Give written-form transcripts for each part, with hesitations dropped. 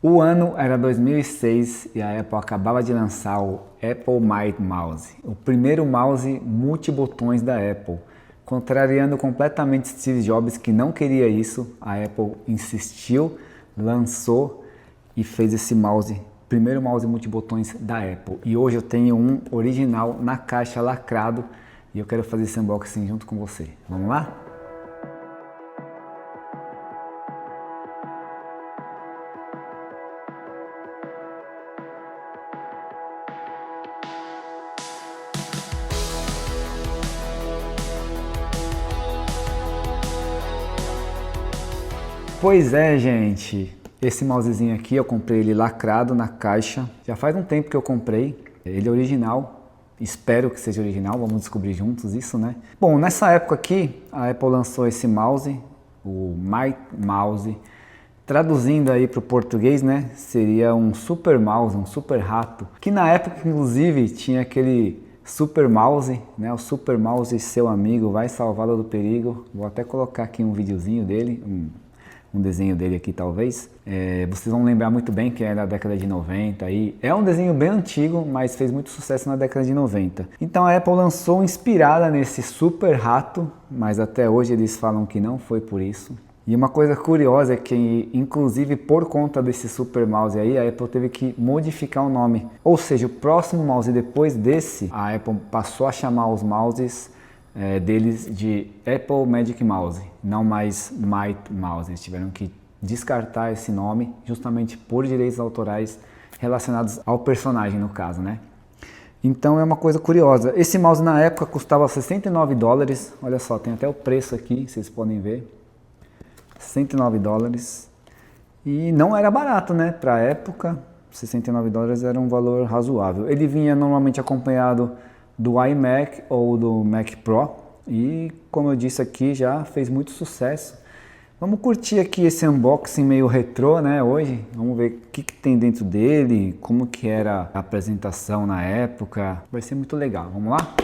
O ano era 2006 e a Apple acabava de lançar o Apple Mighty Mouse, o primeiro mouse multibotões da Apple. Contrariando completamente Steve Jobs, que não queria isso, a Apple insistiu, lançou e fez esse mouse, primeiro mouse multibotões da Apple. E hoje eu tenho um original na caixa lacrado e eu quero fazer esse unboxing junto com você. Vamos lá? Pois é, gente, esse mousezinho aqui eu comprei ele lacrado na caixa, já faz um tempo que eu comprei, ele é original, espero que seja original, vamos descobrir juntos isso, né? Bom, nessa época aqui, a Apple lançou esse mouse, o Mighty Mouse, traduzindo aí para o português, né, seria um super mouse, um super rato, que na época, inclusive, tinha aquele super mouse, né, o super mouse seu amigo vai salvá-lo do perigo. Vou até colocar aqui um videozinho dele, um desenho dele aqui talvez. Vocês vão lembrar muito bem que é da década de 90 e é um desenho bem antigo, mas fez muito sucesso na década de 90. Então a Apple lançou inspirada nesse super rato, mas até hoje eles falam que não foi por isso. E uma coisa curiosa é que, inclusive por conta desse super mouse aí, a Apple teve que modificar o nome. Ou seja, o próximo mouse depois desse, a Apple passou a chamar os mouses deles de Apple Magic Mouse, não mais Mighty Mouse. Eles tiveram que descartar esse nome justamente por direitos autorais relacionados ao personagem, no caso, né? Então é uma coisa curiosa. Esse mouse na época custava $69. Olha só, tem até o preço aqui, vocês podem ver. $109. E não era barato, né? Para a época, $69 era um valor razoável. Ele vinha normalmente acompanhado do iMac ou do Mac Pro e, como eu disse aqui, já fez muito sucesso. Vamos curtir aqui esse unboxing meio retrô, né, hoje. Vamos ver o que tem dentro dele, como que era a apresentação na época. Vai ser muito legal, vamos lá?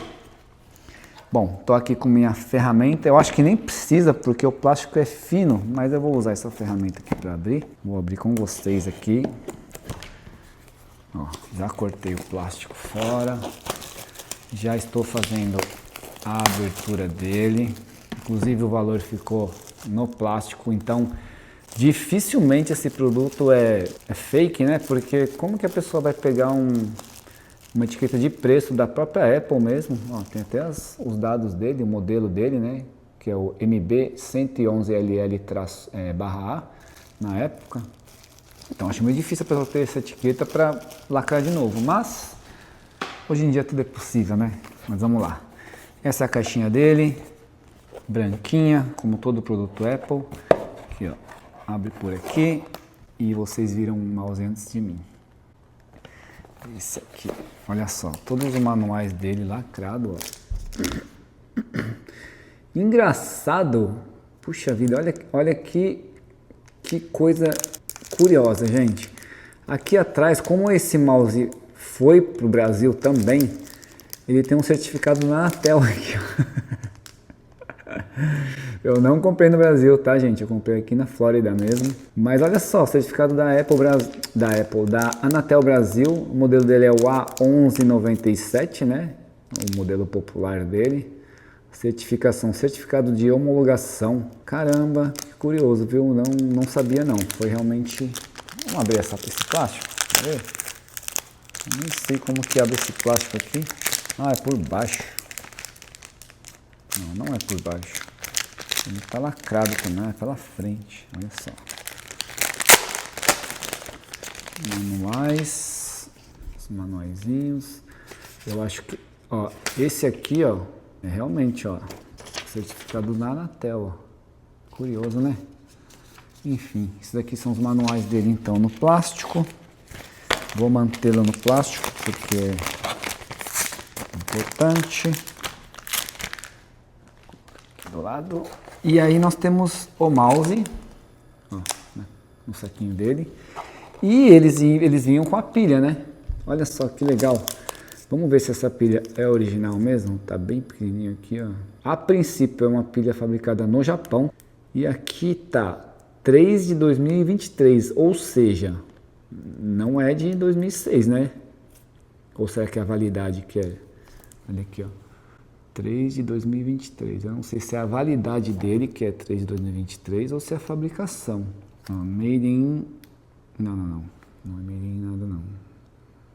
Bom, tô aqui com minha ferramenta. Eu acho que nem precisa porque o plástico é fino, mas eu vou usar essa ferramenta aqui para abrir. Vou abrir com vocês aqui. Ó, já cortei o plástico fora. Já estou fazendo a abertura dele, inclusive o valor ficou no plástico, então dificilmente esse produto é fake, né? Porque como que a pessoa vai pegar uma etiqueta de preço da própria Apple mesmo? Ó, tem até os dados dele, o modelo dele, né? Que é o MB111LL-A na época. Então acho meio difícil a pessoa ter essa etiqueta para lacrar de novo, mas hoje em dia tudo é possível, né? Mas vamos lá. Essa é a caixinha dele, branquinha, como todo produto Apple. Aqui, ó. Abre por aqui e vocês viram o mouse antes de mim. Esse aqui, olha só, todos os manuais dele lacrado, ó. Engraçado, puxa vida, olha que coisa curiosa, gente. Aqui atrás, como esse mouse foi para o Brasil também, ele tem um certificado na Anatel aqui, ó. Eu não comprei no Brasil, tá, gente? Eu comprei aqui na Flórida mesmo. Mas olha só, o certificado da da Anatel Brasil. O modelo dele é o A1197, né? O modelo popular dele. Certificado de homologação. Caramba, que curioso, viu? Não sabia não. Foi realmente... Vamos abrir esse plástico, quer ver? Eu nem sei como que abre esse plástico aqui. Ah, é por baixo. Não é por baixo. Ele está lacrado também, é pela frente. Olha só. Manuais. Os manuaizinhos. Eu acho que, ó, esse aqui, ó, é realmente, ó, certificado da Anatel, ó. Curioso, né? Enfim, esses daqui são os manuais dele, então, no plástico. Vou mantê-lo no plástico porque é importante. Aqui do lado. E aí nós temos o mouse, ó, no saquinho dele. E eles vinham com a pilha, né? Olha só que legal. Vamos ver se essa pilha é original mesmo. Tá bem pequenininho aqui, ó. A princípio é uma pilha fabricada no Japão. E aqui tá 3 de 2023, ou seja, não é de 2006, né? Ou será que é a validade que é? Olha aqui, ó. 3 de 2023. Eu não sei se é a validade dele, que é 3 de 2023, ou se é a fabricação. Ó, made in... Não. Não é made in nada, não.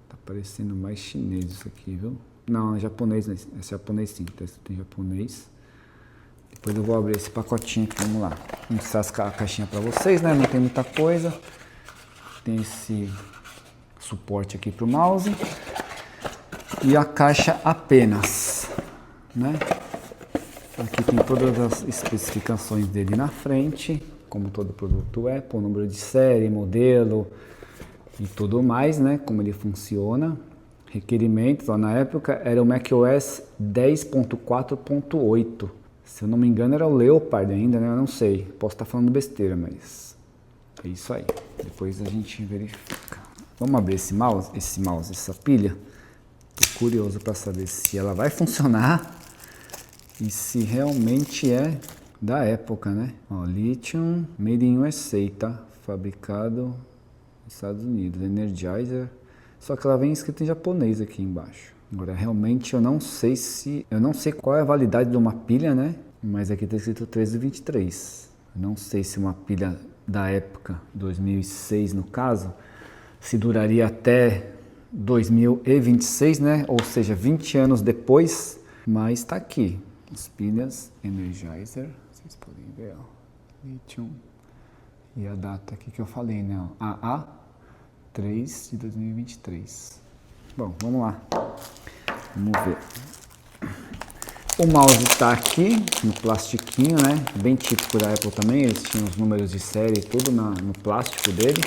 Tá parecendo mais chinês isso aqui, viu? Não, é japonês, né? É japonês sim. Tem japonês. Depois eu vou abrir esse pacotinho aqui, vamos lá. Vou mostrar a caixinha pra vocês, né? Não tem muita coisa. Tem esse suporte aqui pro mouse. E a caixa apenas, né? Aqui tem todas as especificações dele na frente, como todo produto Apple, número de série, modelo e tudo mais, né? Como ele funciona. Requerimentos, ó, na época era o macOS 10.4.8. Se eu não me engano era o Leopard ainda, né? Eu não sei, posso estar falando besteira, mas é isso aí. Depois a gente verifica. Vamos abrir esse mouse, essa pilha. Tô curioso para saber se ela vai funcionar e se realmente é da época, né? Ó, Lithium Made in USA, tá? Fabricado nos Estados Unidos. Energizer. Só que ela vem escrita em japonês aqui embaixo. Agora, realmente eu não sei qual é a validade de uma pilha, né? Mas aqui está escrito 1323. Eu não sei se uma pilha da época, 2006 no caso, se duraria até 2026, né? Ou seja, 20 anos depois, mas está aqui. As pilhas Energizer, vocês podem ver, ó. Lithium. E a data aqui que eu falei, né? AA3 de 2023. Bom, vamos lá. Vamos ver. O mouse está aqui no plastiquinho, né? Bem típico da Apple também. Eles tinham os números de série e tudo no plástico dele.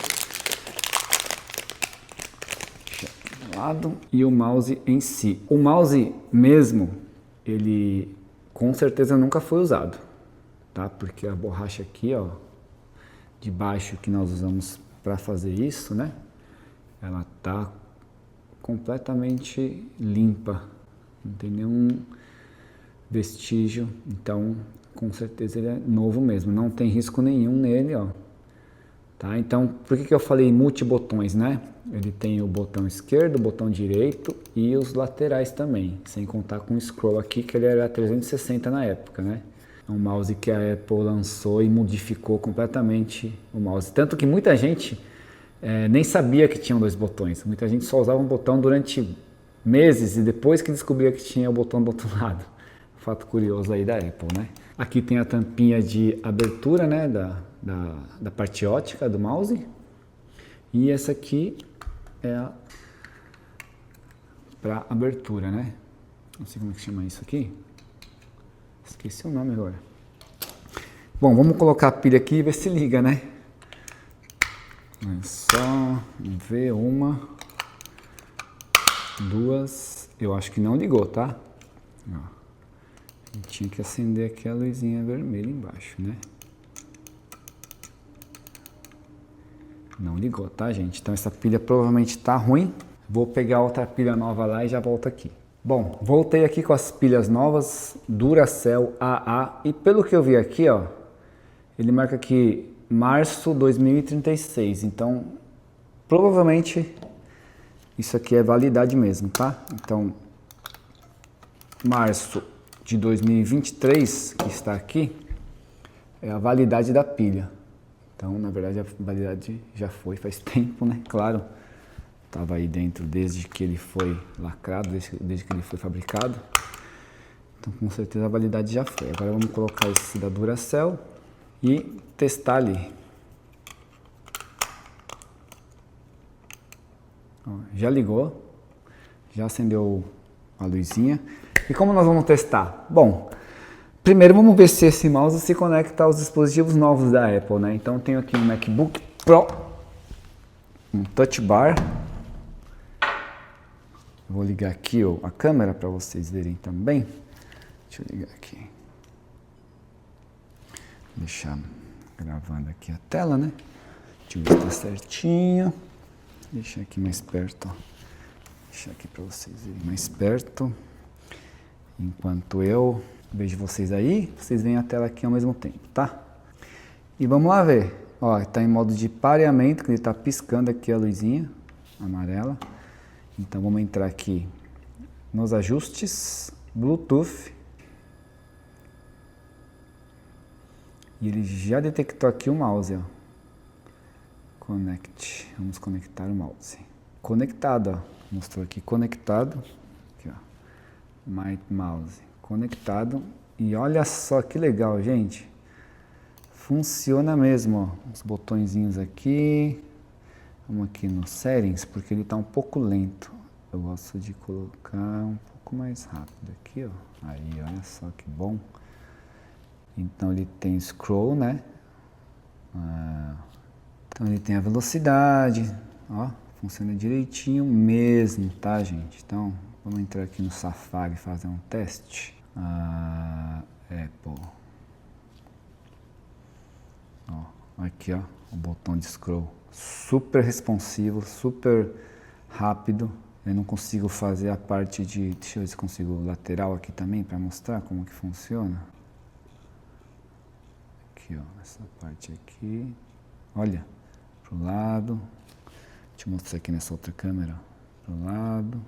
Lado. E o mouse em si. O mouse mesmo, ele com certeza nunca foi usado, tá? Porque a borracha aqui, ó, de baixo que nós usamos para fazer isso, né? Ela tá completamente limpa, não tem nenhum vestígio, então com certeza ele é novo mesmo, não tem risco nenhum nele, ó. Tá? Então, por que eu falei multibotões, né? Ele tem o botão esquerdo, o botão direito e os laterais também, sem contar com o scroll aqui, que ele era 360 na época, né? É um mouse que a Apple lançou e modificou completamente o mouse. Tanto que muita gente nem sabia que tinham dois botões. Muita gente só usava um botão durante meses e depois que descobria que tinha o botão do outro lado. Fato curioso aí da Apple, né? Aqui tem a tampinha de abertura, né? Da parte ótica do mouse. E essa aqui é para abertura, né? Não sei como é que chama isso aqui. Esqueci o nome agora. Bom, vamos colocar a pilha aqui e ver se liga, né? É só ver uma, duas. Eu acho que não ligou, tá? Ó. Tinha que acender aqui a luzinha vermelha embaixo, né? Não ligou, tá, gente? Então essa pilha provavelmente tá ruim. Vou pegar outra pilha nova lá e já volto aqui. Bom, voltei aqui com as pilhas novas, Duracell AA, e pelo que eu vi aqui, ó, ele marca aqui março 2036, então provavelmente isso aqui é validade mesmo, tá? Então, março de 2023, que está aqui, é a validade da pilha. Então, na verdade, a validade já foi faz tempo, né? Claro. Estava aí dentro desde que ele foi lacrado, desde que ele foi fabricado. Então, com certeza a validade já foi. Agora vamos colocar esse da Duracell e testar ali. Ó, já ligou, já acendeu a luzinha. E como nós vamos testar? Bom, primeiro vamos ver se esse mouse se conecta aos dispositivos novos da Apple, né? Então, eu tenho aqui um MacBook Pro, um Touch Bar. Vou ligar aqui ó, a câmera para vocês verem também. Deixa eu ligar aqui. Deixar gravando aqui a tela, né? Deixa eu ver se tá certinho. Deixar aqui mais perto, ó. Deixar aqui para vocês verem mais perto. Enquanto eu vejo vocês aí, vocês veem a tela aqui ao mesmo tempo, tá? E vamos lá ver. Ó, está em modo de pareamento, que ele está piscando aqui a luzinha amarela. Então vamos entrar aqui nos ajustes, Bluetooth. E ele já detectou aqui o mouse, ó. Connect. Vamos conectar o mouse. Conectado, ó. Mostrou aqui conectado. Aqui, ó. My Mouse. Conectado. E olha só que legal, gente. Funciona mesmo, ó. Os botõezinhos aqui. Vamos aqui no Settings, porque ele está um pouco lento. Eu gosto de colocar um pouco mais rápido aqui, ó. Aí, olha só que bom. Então ele tem scroll, né? Então ele tem a velocidade, ó, funciona direitinho mesmo, tá, gente? Então vamos entrar aqui no Safari e fazer um teste. Apple. Ó, aqui, ó, o botão de scroll, super responsivo, super rápido. Eu não consigo fazer a parte de, deixa eu ver se consigo lateral aqui também para mostrar como que funciona. Aqui, ó, essa parte aqui, olha, pro lado, deixa eu mostrar aqui nessa outra câmera, pro lado,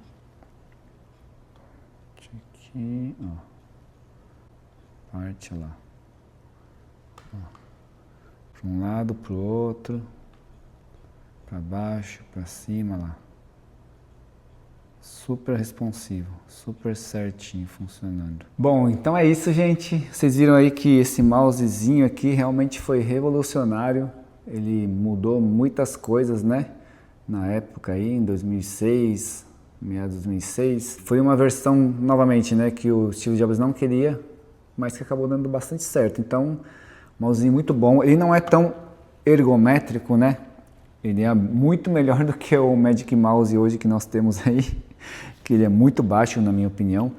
aqui, ó, parte lá, ó, para um lado, pro outro, para baixo, para cima lá, super responsivo, super certinho funcionando. Bom, então é isso, gente. Vocês viram aí que esse mousezinho aqui realmente foi revolucionário. Ele mudou muitas coisas, né? Na época aí, em 2006, meados de 2006. Foi uma versão, novamente, né, que o Steve Jobs não queria, mas que acabou dando bastante certo. Então, mousezinho muito bom. Ele não é tão ergométrico, né? Ele é muito melhor do que o Magic Mouse hoje que nós temos aí, que ele é muito baixo na minha opinião,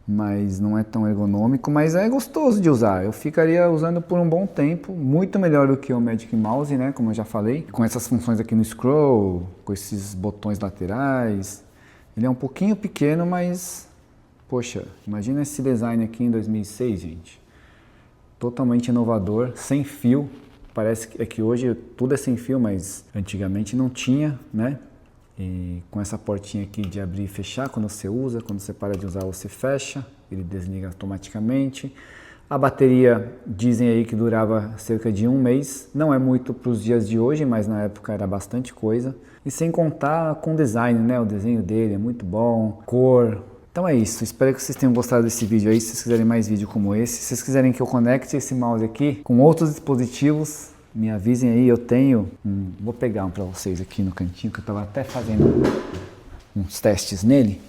mas não é tão ergonômico, mas é gostoso de usar. Eu ficaria usando por um bom tempo, muito melhor do que o Magic Mouse, né, como eu já falei, com essas funções aqui no scroll, com esses botões laterais. Ele é um pouquinho pequeno, mas, poxa, imagina esse design aqui em 2006, gente. Totalmente inovador, sem fio. Parece que hoje tudo é sem fio, mas antigamente não tinha, né? E com essa portinha aqui de abrir e fechar, quando você usa, quando você para de usar, você fecha, ele desliga automaticamente. A bateria, dizem aí que durava cerca de 1 mês, não é muito para os dias de hoje, mas na época era bastante coisa. E sem contar com o design, né? O desenho dele é muito bom, cor. Então é isso, espero que vocês tenham gostado desse vídeo aí. Se vocês quiserem mais vídeo como esse, se vocês quiserem que eu conecte esse mouse aqui com outros dispositivos, me avisem aí. Eu tenho, vou pegar um para vocês aqui no cantinho, que eu estava até fazendo uns testes nele.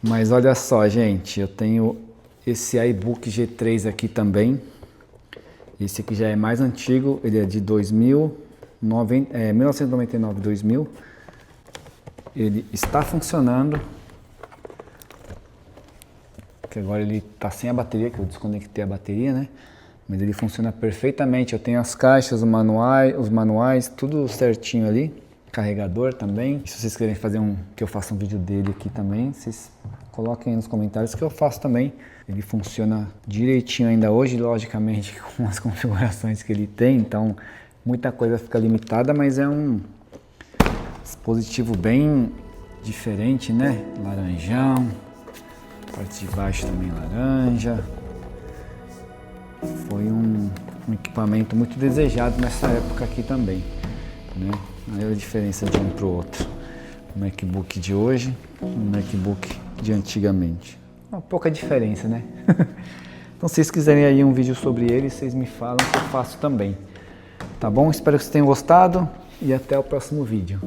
Mas olha só, gente, eu tenho esse iBook G3 aqui também. Esse aqui já é mais antigo, ele é de 1999, 2000. Ele está funcionando, que agora ele está sem a bateria, que eu desconectei a bateria, né? Mas ele funciona perfeitamente. Eu tenho as caixas, os manuais, tudo certinho ali. Carregador também. Se vocês querem fazer que eu faça um vídeo dele aqui também, vocês coloquem aí nos comentários que eu faço também. Ele funciona direitinho ainda hoje, logicamente, com as configurações que ele tem, então muita coisa fica limitada, mas é um dispositivo bem diferente, né? Laranjão, parte de baixo também laranja. Foi um equipamento muito desejado nessa época aqui também, né? Olha a diferença de um para o outro. O MacBook de hoje e o MacBook de antigamente. Uma pouca diferença, né? Então, se vocês quiserem aí um vídeo sobre ele, vocês me falam que eu faço também. Tá bom? Espero que vocês tenham gostado e até o próximo vídeo.